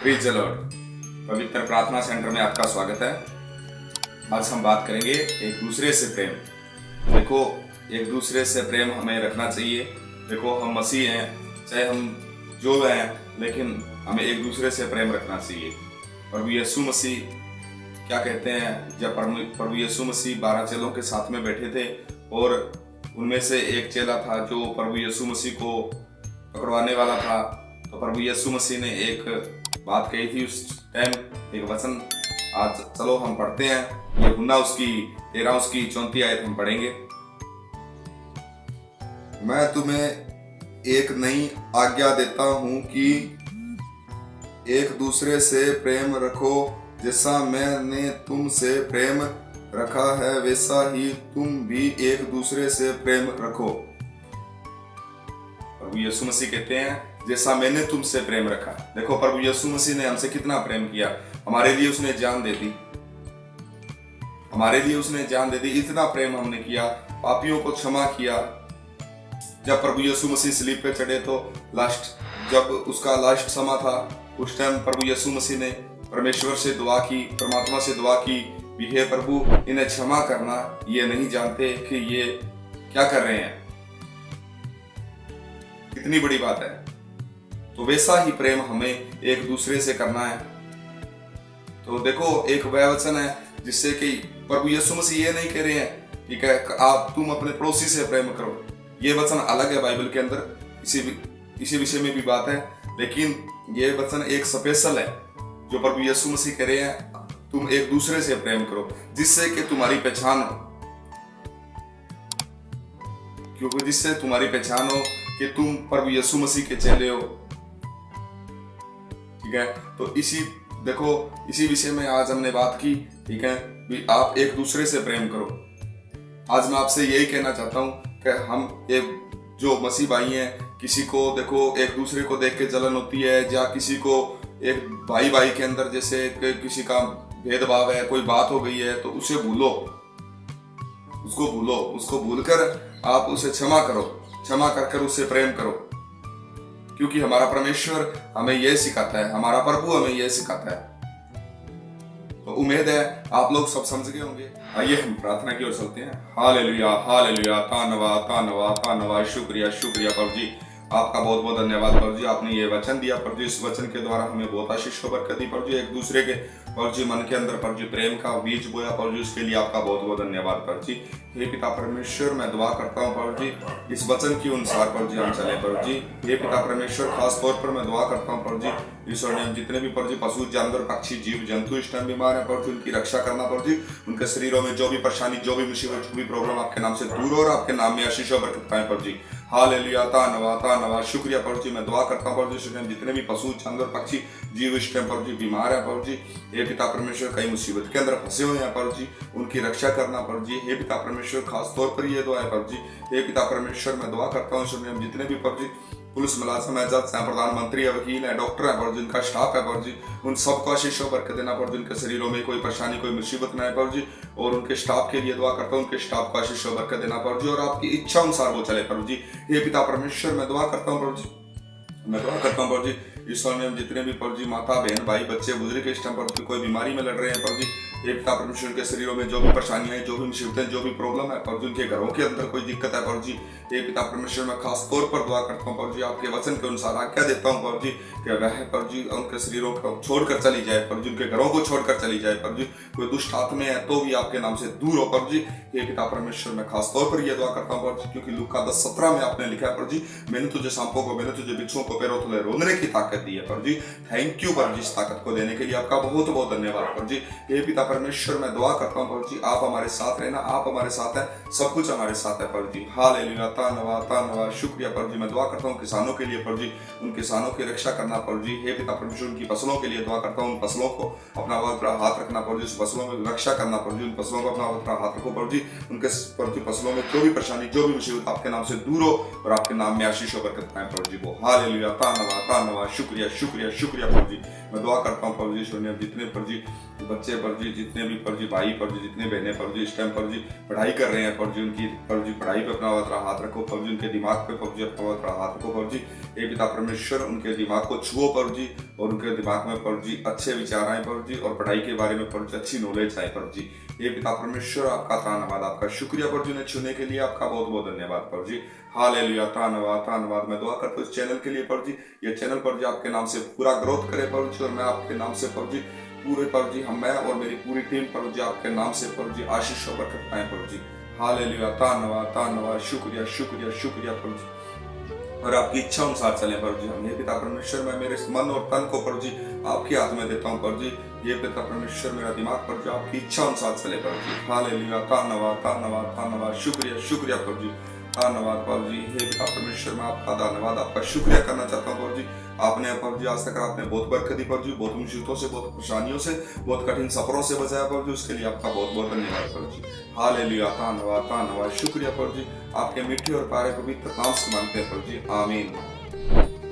Praise the Lord. पवित्र प्रार्थना centre में आपका स्वागत है। आज हम बात करेंगे एक दूसरे से प्रेम। देखो, एक दूसरे से प्रेम हमें रखना चाहिए। देखो, हम मसीह हैं, चाहे हम जो हैं, लेकिन हमें एक दूसरे से प्रेम रखना चाहिए। प्रभु यीशु मसीह क्या कहते हैं, जब प्रभु यीशु मसीह 12 चेलों के साथ में बैठे थे और उनमें से एक चेला था जो प्रभु यीशु मसीह को पकड़वाने वाला था, तो प्रभु यीशु मसीह ने एक बात कही थी उस टाइम, एक वचन। आज चलो हम पढ़ते हैं। यूहन्ना उसकी 13 उसकी 34 आयत हम पढ़ेंगे। मैं तुम्हें एक नई आज्ञा देता हूँ कि एक दूसरे से प्रेम रखो। जैसा मैंने तुमसे प्रेम रखा है वैसा ही तुम भी एक दूसरे से प्रेम रखो। प्रभु यीशु मसीह कहते हैं, जैसा मैंने तुमसे प्रेम रखा। देखो, प्रभु यीशु मसीह ने हमसे कितना प्रेम किया। हमारे लिए उसने जान दे दी, हमारे लिए उसने जान दे दी। इतना प्रेम हमने किया, पापियों को क्षमा किया। जब प्रभु यीशु मसीह स्लीप पे चढ़े तो जब उसका लास्ट समय था, उस टाइम प्रभु यीशु मसीह ने परमेश्वर से दुआ की, परमात्मा से दुआ की, हे प्रभु, इन्हें क्षमा करना, ये नहीं जानते कि ये क्या कर रहे हैं। कितनी बड़ी बात है। तो वैसा ही प्रेम हमें एक दूसरे से करना है। तो देखो, एक वह वचन है जिससे कि प्रभु यीशु मसीह ये नहीं कह रहे हैं कि आप तुम अपने पड़ोसी से प्रेम करो। ये वचन अलग है बाइबल के अंदर, इसी विषय में भी बात है, लेकिन ये वचन एक स्पेशल है जो प्रभु यीशु मसीह कह रहे हैं, तुम एक दूसरे से प्रेम करो जिससे कि तुम्हारी पहचान हो। क्योंकि जिससे तुम्हारी पहचान हो कि तुम प्रभु यीशु मसीह के चेले हो। ठीक है, तो इसी विषय में आज हमने बात की। ठीक है, भी आप एक दूसरे से प्रेम करो। आज मैं आपसे यही कहना चाहता हूं कि हम एक जो मसीह भाई हैं, किसी को देखो एक दूसरे को देख के जलन होती है, या किसी को एक भाई के अंदर जैसे किसी का भेदभाव है, कोई बात हो गई है, तो उसे भूलो, उसको भूलकर आप उसे क्षमा करो, क्षमा कर उससे प्रेम करो। क्योंकि हमारा परमेश्वर हमें यह सिखाता है, हमारा प्रभु हमें यह सिखाता है। तो उम्मीद है आप लोग सब समझ गए होंगे। आइए हम प्रार्थना की ओर चलते हैं। हालेलुया, हालेलुया, धन्यवाद, धन्यवाद, धन्यवाद, शुक्रिया, शुक्रिया प्रभु जी, आपका बहुत बहुत धन्यवाद प्रभु जी। आपने ये वचन दिया प्रभु जी, इस वचन के द्वारा हमें बहुत आशीष बरकत दी प्रभु जी। एक दूसरे के प्रभु जी मन के अंदर प्रभु जी प्रेम का बीज बोया प्रभु जी, उसके लिए आपका बहुत बहुत धन्यवाद प्रभु जी। हे पिता परमेश्वर, मैं दुआ करता हूँ प्रभु जी, इस वचन के अनुसार प्रभु जी हम चले प्रभु जी। हे पिता परमेश्वर, खास तौर पर मैं दुआ करता हूँ प्रभु जी, ईश्वर ने जितने भी प्रभु जी पशु, जानवर, पक्षी, जीव जंतु इस टाइम बीमार है प्रभु जी, उनकी रक्षा करना प्रभु जी। उनके शरीरों में जो भी परेशानी, जो भी मुसीबत, जो भी प्रॉब्लम आपके नाम से दूर हो और आपके नाम में आशीष बरकत पाए प्रभु जी। हालेलुया, धन्यवाद, धन्यवाद, शुक्रिया प्रभु जी। मैं दुआ करता हूँ प्रभु जी, जितने भी पशु, जानवर, पक्षी, जीव इस टाइम प्रभु जी बीमार है प्रभु जी। हे पिता परमेश्वर, कई मुसीबत के अंदर फंसे हुए हैं प्रभु जी, उनकी रक्षा करना प्रभु जी। हे पिता परमेश्वर, खास तौर पर ये दुआ है प्रभु जी। हे पिता परमेश्वर, मैं दुआ करता हूँ जितने भी प्रभु जी पुलिस मुलाजिम है, जज है, प्रधानमंत्री है, वकील है, डॉक्टर है प्रभु जी, उनका स्टाफ है प्रभु जी, उन सबको आशीष बरकत देना प्रभु जी। उनके शरीरों में कोई परेशानी, कोई मुसीबत न है प्रभु जी, और उनके स्टाफ के लिए दुआ करता हूँ, उनके स्टाफ को आशीष बरकत देना प्रभु जी, और आपकी इच्छा अनुसार वो चले प्रभु जी। हे पिता परमेश्वर, मैं दुआ करता हूँ प्रभु जी, मैं दुआ करता हूँ प्रभु जी, ईश्वर में जितने भी प्रभु जी माता, बहन, भाई, बच्चे, बुजुर्ग इस टाइम प्रभु जी कोई बीमारी में लड़ रहे हैं प्रभु जी। हे पिता परमेश्वर, के शरीरों में जो भी परेशानियां हैं, जो भी मुसीबतें, जो भी प्रॉब्लम है प्रभु जी, उनके घरों के अंदर कोई दिक्कत है प्रभु जी। हे पिता परमेश्वर, मैं खास तौर पर दुआ करता हूँ प्रभु जी, आपके वचन के अनुसार आज्ञा देता हूँ प्रभु जी कि वह प्रभु जी उनके शरीरों को छोड़कर चली जाए प्रभु जी, उनके घरों को छोड़कर चली जाए प्रभु जी। कोई दुष्ट आत्मा है तो भी आपके नाम से दूर हो प्रभु जी। हे पिता परमेश्वर, मैं खास तौर पर यह दुआ करता हूँ प्रभु जी, क्योंकि लूका 10:17 में आपने लिखा है प्रभु जी, मैंने तुझे सांपों को, मैंने तुझे बिच्छुओं को पैरों तले रोंदने की ताकत दी है प्रभु जी। थैंक यू प्रभु जी, इस ताकत को देने के लिए आपका बहुत बहुत धन्यवाद प्रभु जी। हे पिता परमेश्वर, मैं दुआ करता हूँ प्रभु जी, आप हमारे साथ रहना, आप हमारे साथ है, सब कुछ हमारे साथ है प्रभु जी। हालेलुया, धन्यवाद, धन्यवाद, शुक्रिया प्रभु जी। मैं दुआ करता हूँ किसानों के लिए प्रभु जी, उन किसानों की रक्षा करना प्रभु जी। हे पिता परमेश्वर, उनकी फसलों के लिए दुआ करता हूँ, उन फसलों को अपना हाथ रखना प्रभु जी, उस फसलों में रक्षा करना प्रभु जी, उन फसलों को अपना हाथ रखो प्रभु जी। उनके प्रभु जी फसलों में जो भी परेशानी, जो भी मुसीबत आपके नाम से दूर हो और आपके नाम में आशीष बरकत पाए प्रभु जी वो। हालेलुया, धन्यवाद, धन्यवाद, शुक्रिया, शुक्रिया, शुक्रिया प्रभु जी। मैं दुआ करता हूँ प्रभु जी, जितने प्रभु जी बच्चे प्रभु जी जितने भी पर जी भाई पर जी जितने बहनें पर जी इस टाइम पर जी पढ़ाई कर रहे हैं पर जी उनकी पर जी पढ़ाई पे अपना पवित्र हाथ रखो पर जी उनके दिमाग पे पर जी अपना पवित्र हाथ रखो पर जी हे पिता परमेश्वर उनके दिमाग को छुओ पर जी और उनके दिमाग में पर जी अच्छे विचार आए पर जी और पढ़ाई के बारे में पर जी अच्छी नॉलेज आए पर जी हे पिता परमेश्वर आपका धन्यवाद आपका शुक्रिया पर जी उन्हें चुनने के लिए आपका बहुत बहुत धन्यवाद पर जी हालेलुया धन्यवाद मैं दुआ करता हूँ इस चैनल के लिए पर जी ये चैनल पर जी आपके नाम से पूरा ग्रोथ करे पर जी और मैं आपके नाम से पर जी पूरे पर जी हम मैं और मेरी पूरी टीम पर जी आपके नाम से पर जी आशीष और बरकत पाए पर जी हालेलुया धन्यवाद शुक्रिया शुक्रिया शुक्रिया पर जी और आपकी इच्छा अनुसार चले पर जी हम ये पिता परमेश्वर मैं मेरे मन और तन को पर जी आपके हाथ में देता हूँ पर जी ये पिता परमेश्वर मेरा दिमाग पर जी आपकी इच्छा अनुसार चले पर जी हालेलुया धन्यवाद शुक्रिया शुक्रिया पर जी धन्यवाद पर जी हे पिता परमेश्वर मैं आपका धन्यवाद आपका शुक्रिया करना चाहता हूँ पर जी आपने पर जी आज तक आपने बहुत बरकत दी पर जी बहुत मुसीबतों से बहुत परेशानियों से बहुत कठिन सफरों से बचाया पर जी उसके लिए आपका बहुत बहुत धन्यवाद पर जी हालेलुया धन्यवाद शुक्रिया पर जी आपके मीठे और प्यारे पवित्र नाम से मांगते हैं पर जी आमीन।